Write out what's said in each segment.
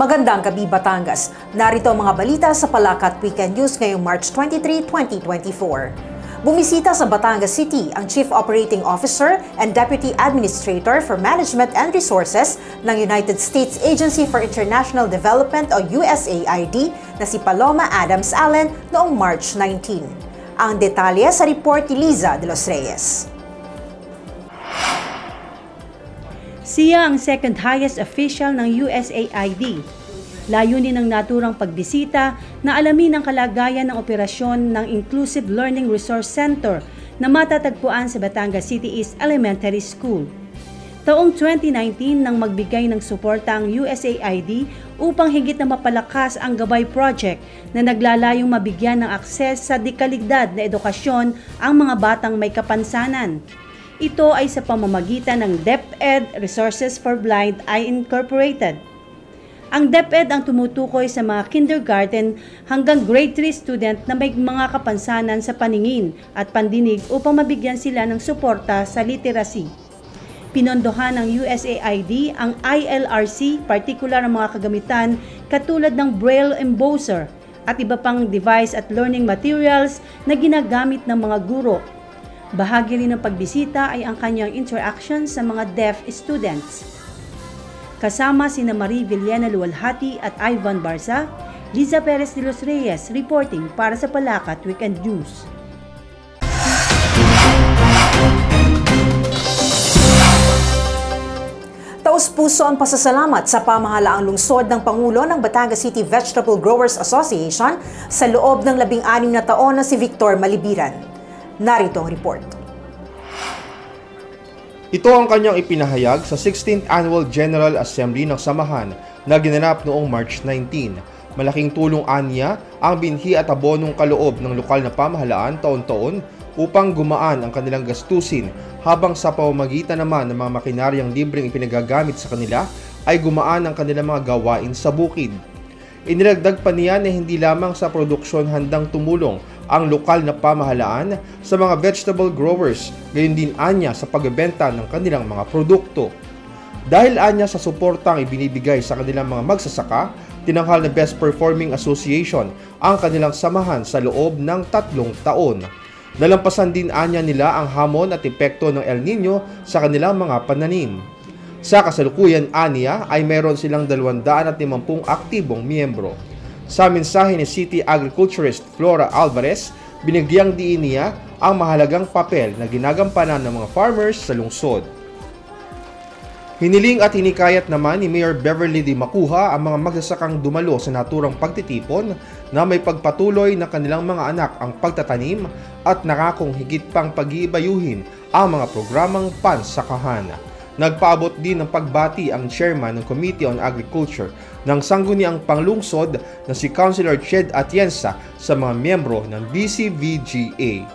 Magandang gabi, Batangas. Narito ang mga balita sa Palakat Weekend News ngayong March 23, 2024. Bumisita sa Batangas City ang Chief Operating Officer and Deputy Administrator for Management and Resources ng United States Agency for International Development o USAID na si Paloma Adams Allen noong March 19. Ang detalye sa report ni Liza de los Reyes. Siya ang second highest official ng USAID. Layunin ng naturang pagbisita na alamin ang kalagayan ng operasyon ng Inclusive Learning Resource Center na matatagpuan sa Batangas City East Elementary School. Taong 2019 nang magbigay ng suporta ang USAID upang higit na mapalakas ang Gabay Project na naglalayong mabigyan ng akses sa dikaligdad na edukasyon ang mga batang may kapansanan. Ito ay sa pamamagitan ng DepEd Resources for Blind Eye Incorporated. Ang DepEd ang tumutukoy sa mga kindergarten hanggang grade 3 student na may mga kapansanan sa paningin at pandinig upang mabigyan sila ng suporta sa literacy. Pinondohan ng USAID ang ILRC, partikular ang mga kagamitan katulad ng Braille Embosser at iba pang device at learning materials na ginagamit ng mga guro. Bahagi rin ng pagbisita ay ang kanyang interaction sa mga deaf students. Kasama sina Marie Villena Luwalhati at Ivan Barza, Liza Perez de los Reyes reporting para sa Palakat Weekend News. Taos-puso ang pasasalamat sa pamahalaang lungsod ng Pangulo ng Batangas City Vegetable Growers Association sa loob ng 16 na taon na si Victor Malibiran. Narito ang report. Ito ang kanyang ipinahayag sa 16th Annual General Assembly ng Samahan na ginanap noong March 19. Malaking tulong aniya ang binhi at abonong kaloob ng lokal na pamahalaan taon-taon upang gumaan ang kanilang gastusin habang sa pamamagitan naman ng mga makinaryang libreng ipinagagamit sa kanila ay gumaan ang kanilang mga gawain sa bukid. Inilagdag pa niya na hindi lamang sa produksyon handang tumulong ang lokal na pamahalaan sa mga vegetable growers, gayon din anya sa pagbebenta ng kanilang mga produkto. Dahil anya sa suportang ibinibigay sa kanilang mga magsasaka, tinanghal na Best Performing Association ang kanilang samahan sa loob ng 3 taon. Nalampasan din anya nila ang hamon at epekto ng El Nino sa kanilang mga pananim. Sa kasalukuyan aniya ay mayroon silang 250 aktibong miyembro. Sa mensahe ni City Agriculturist Flora Alvarez, binigyang diin niya ang mahalagang papel na ginagampanan ng mga farmers sa lungsod. Hiniling at hinikayat naman ni Mayor Beverly D. Macuja ang mga magsasakang dumalo sa naturang pagtitipon na may pagpatuloy ng kanilang mga anak ang pagtatanim at nakakong higit pang pag-iibayuhin ang mga programang pansakahan. Nagpaabot din ng pagbati ang chairman ng Committee on Agriculture ng Sangguniang Panglungsod na si Councilor Ched Atienza sa mga miyembro ng BCVGA.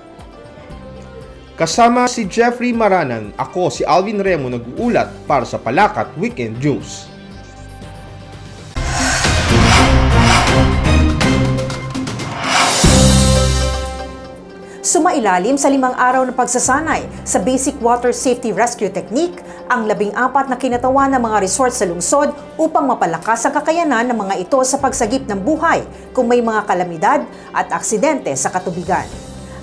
Kasama si Jeffrey Maranan, ako si Alvin Remo nag-uulat para sa Palakat Weekend News. Sumailalim sa 5 araw na pagsasanay sa Basic Water Safety Rescue Technique ang 14 na kinatawan ng mga resort sa lungsod upang mapalakas ang kakayanan ng mga ito sa pagsagip ng buhay kung may mga kalamidad at aksidente sa katubigan.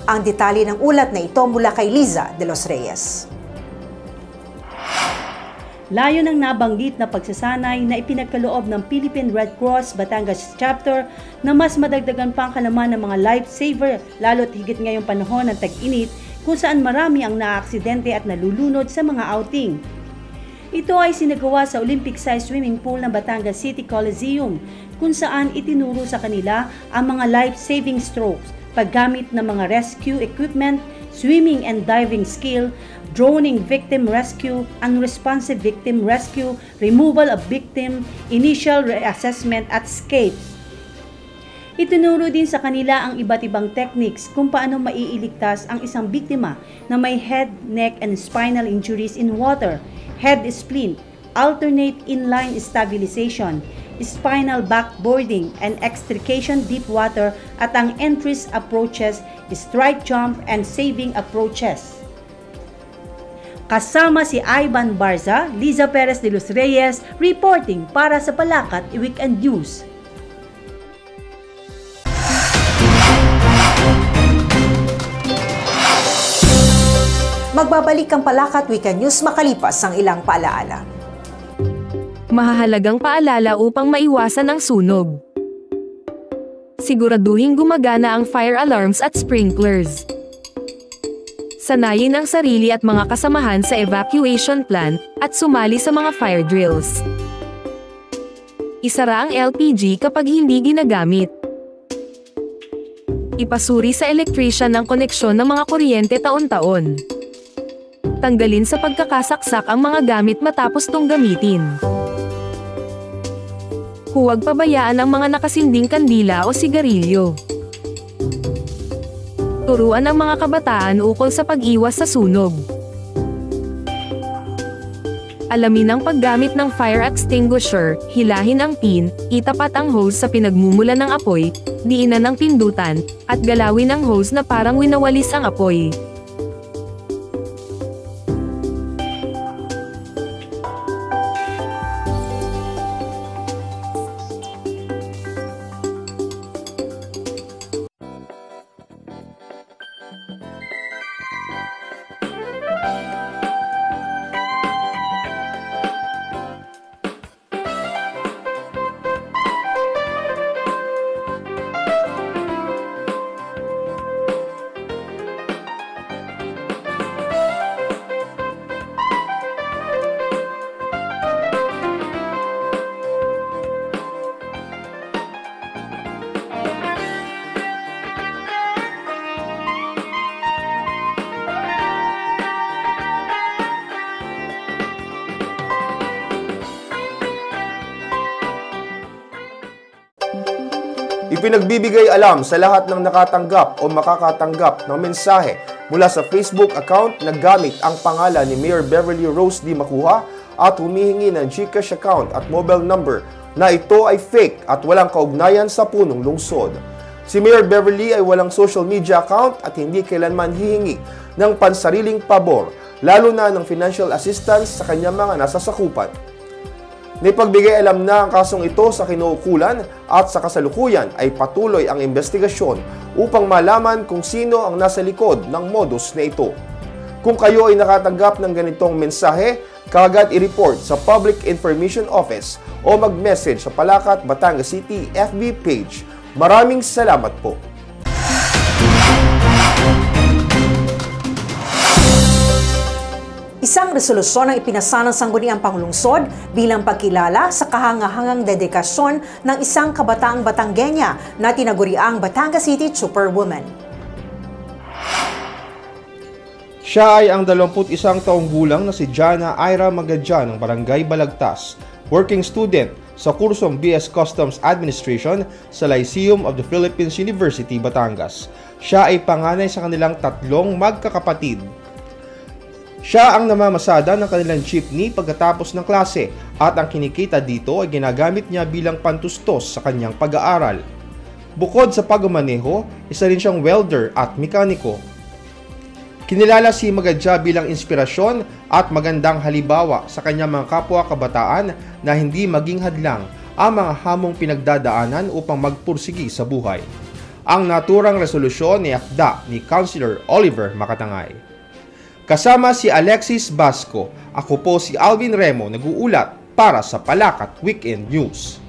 Ang detalye ng ulat na ito mula kay Liza de los Reyes. Layo ng nabanggit na pagsasanay na ipinagkaloob ng Philippine Red Cross Batangas Chapter na mas madagdagan pa ang kalaman ng mga lifesaver lalo't higit ngayong panahon ng tag-init kung saan marami ang naaaksidente at nalulunod sa mga outing. Ito ay sinagawa sa Olympic-sized swimming pool ng Batangas City Coliseum kung saan itinuro sa kanila ang mga life-saving strokes, paggamit ng mga rescue equipment, swimming and diving skill, droning victim rescue, unresponsive victim rescue, removal of victim, initial reassessment at escapes. Itinuro din sa kanila ang iba't ibang techniques kung paano maiiligtas ang isang biktima na may head, neck, and spinal injuries in water, head splint, alternate inline stabilization, spinal backboarding, and extrication deep water at ang entries approaches, strike jump, and saving approaches. Kasama si Ivan Barza, Liza Perez de los Reyes, reporting para sa Palakat Weekend News. Magbabalik ang Palakat Weekend News makalipas ang ilang paalaala. Mahahalagang paalala upang maiwasan ang sunog. Siguraduhin gumagana ang fire alarms at sprinklers. Sanayin ang sarili at mga kasamahan sa evacuation plan at sumali sa mga fire drills. Isara ang LPG kapag hindi ginagamit. Ipasuri sa electrician ang koneksyon ng mga kuryente taon-taon. Tanggalin sa pagkakasaksak ang mga gamit matapos tong gamitin. Huwag pabayaan ang mga nakasinding kandila o sigarilyo. Turuan ang mga kabataan ukol sa pag-iwas sa sunog. Alamin ang paggamit ng fire extinguisher, hilahin ang pin, itapat ang hose sa pinagmumulan ng apoy, diinan ang pindutan, at galawin ang hose na parang winawalis ang apoy. Ipinagbibigay alam sa lahat ng nakatanggap o makakatanggap ng mensahe mula sa Facebook account na gamit ang pangalan ni Mayor Beverly Rose D. Macuja at humihingi ng GCash account at mobile number na ito ay fake at walang kaugnayan sa punong lungsod. Si Mayor Beverly ay walang social media account at hindi kailanman hihingi ng pansariling pabor, lalo na ng financial assistance sa kanyang mga nasasakupan. Naipagbigay alam na ang kasong ito sa kinuukulan at sa kasalukuyan ay patuloy ang investigasyon upang malaman kung sino ang nasa likod ng modus na ito. Kung kayo ay nakatanggap ng ganitong mensahe, kaagad i-report sa Public Information Office o mag-message sa Palakat, Batangas City FB page. Maraming salamat po. Isang resolusyon ang ipinasa ng Sangguniang Panglungsod bilang pagkilala sa kahangahangang dedikasyon ng isang kabataang Batanggenya na tinaguriang Batangas City Superwoman. Siya ay ang 21 taong gulang na si Jana Ira Magadyan ng Barangay Balagtas, working student sa kursong BS Customs Administration sa Lyceum of the Philippines University, Batangas. Siya ay panganay sa kanilang 3 magkakapatid. Siya ang namamasada ng kanilang jeepney pagkatapos ng klase at ang kinikita dito ay ginagamit niya bilang pantustos sa kanyang pag-aaral. Bukod sa pagmamaneho, isa rin siyang welder at mekaniko. Kinilala si Magadya bilang inspirasyon at magandang halimbawa sa kanyang mga kapwa kabataan na hindi maging hadlang ang mga hamong pinagdadaanan upang magpursigi sa buhay. Ang naturang resolusyon ay akda ni Councilor Oliver Makatangay. Kasama si Alexis Basco, ako po si Alvin Remo nag-uulat para sa Palakat Weekend News.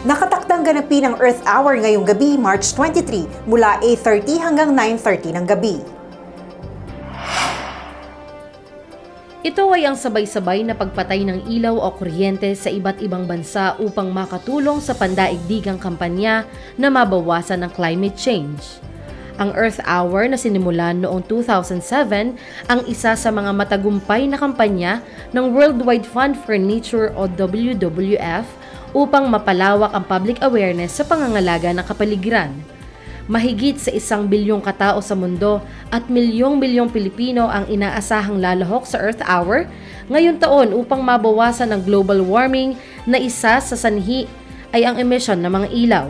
Nakatakdang ganapin ang Earth Hour ngayong gabi, March 23, mula 8:30 hanggang 9:30 ng gabi. Ito ay ang sabay-sabay na pagpatay ng ilaw o kuryente sa iba't ibang bansa upang makatulong sa pandaigdigang kampanya na mabawasan ang climate change. Ang Earth Hour na sinimulan noong 2007 ang isa sa mga matagumpay na kampanya ng Worldwide Fund for Nature o WWF upang mapalawak ang public awareness sa pangangalaga ng kapaligiran. Mahigit sa 1 bilyong katao sa mundo at milyong-milyong Pilipino ang inaasahang lalahok sa Earth Hour ngayon taon upang mabawasan ang global warming na isa sa sanhi ay ang emisyon ng mga ilaw.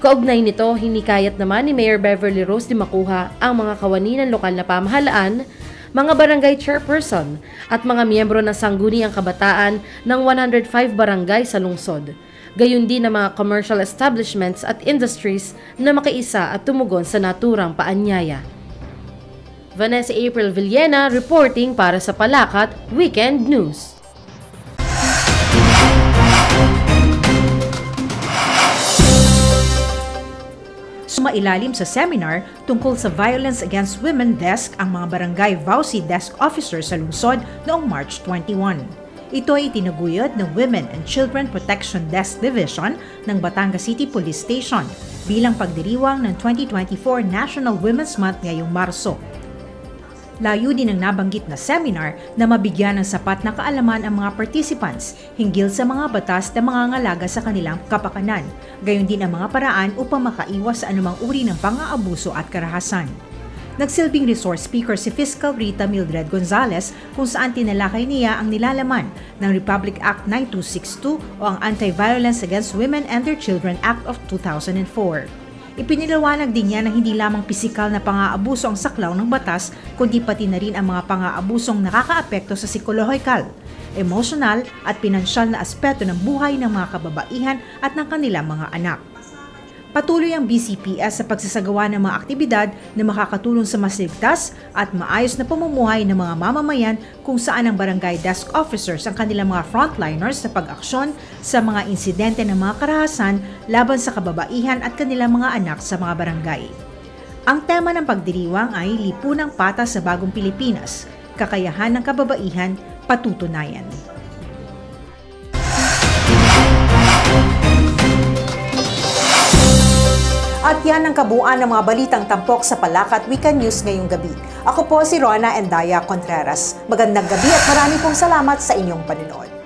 Kaugnay nito, hinikayat naman ni Mayor Beverly Rose Dimacuja ang mga kawani ng lokal na pamahalaan, mga barangay chairperson at mga miyembro ng Sangguniang Kabataan ng 105 barangay sa lungsod. Gayon din ang mga commercial establishments at industries na makiisa at tumugon sa naturang paanyaya. Vanessa April Villena reporting para sa Palakat Weekend News. Sumailalim sa seminar tungkol sa Violence Against Women Desk ang mga barangay VAUSI Desk Officers sa lungsod noong March 21. Ito ay itinaguyod ng Women and Children Protection Desk Division ng Batangas City Police Station bilang pagdiriwang ng 2024 National Women's Month ngayong Marso. Layo din ng nabanggit na seminar na mabigyan ng sapat na kaalaman ang mga participants hinggil sa mga batas na mangangalaga sa kanilang kapakanan, gayon din ang mga paraan upang makaiwas sa anumang uri ng pang-aabuso at karahasan. Nagsilbing resource speaker si Fiscal Rita Mildred Gonzalez kung saan tinalakay niya ang nilalaman ng Republic Act 9262 o ang Anti-Violence Against Women and Their Children Act of 2004. Ipiniliwanag din niya na hindi lamang pisikal na pang-aabuso ang saklaw ng batas, kundi pati na rin ang mga pang-aabusong nakakaapekto sa psikolohikal, emosyonal at pinansyal na aspeto ng buhay ng mga kababaihan at ng kanilang mga anak. Patuloy ang BCPS sa pagsasagawa ng mga aktibidad na makakatulong sa mas ligtas at maayos na pamumuhay ng mga mamamayan kung saan ang barangay desk officers ang kanilang mga frontliners sa pag-aksyon sa mga insidente ng mga karahasan laban sa kababaihan at kanilang mga anak sa mga barangay. Ang tema ng pagdiriwang ay Lipunang Patas sa Bagong Pilipinas, Kakayahan ng Kababaihan, Patutunayan. At yan ang kabuuan ng mga balitang tampok sa Palakat Weekend News ngayong gabi. Ako po si Rona Endaya Contreras. Magandang gabi at marami pong salamat sa inyong panonood.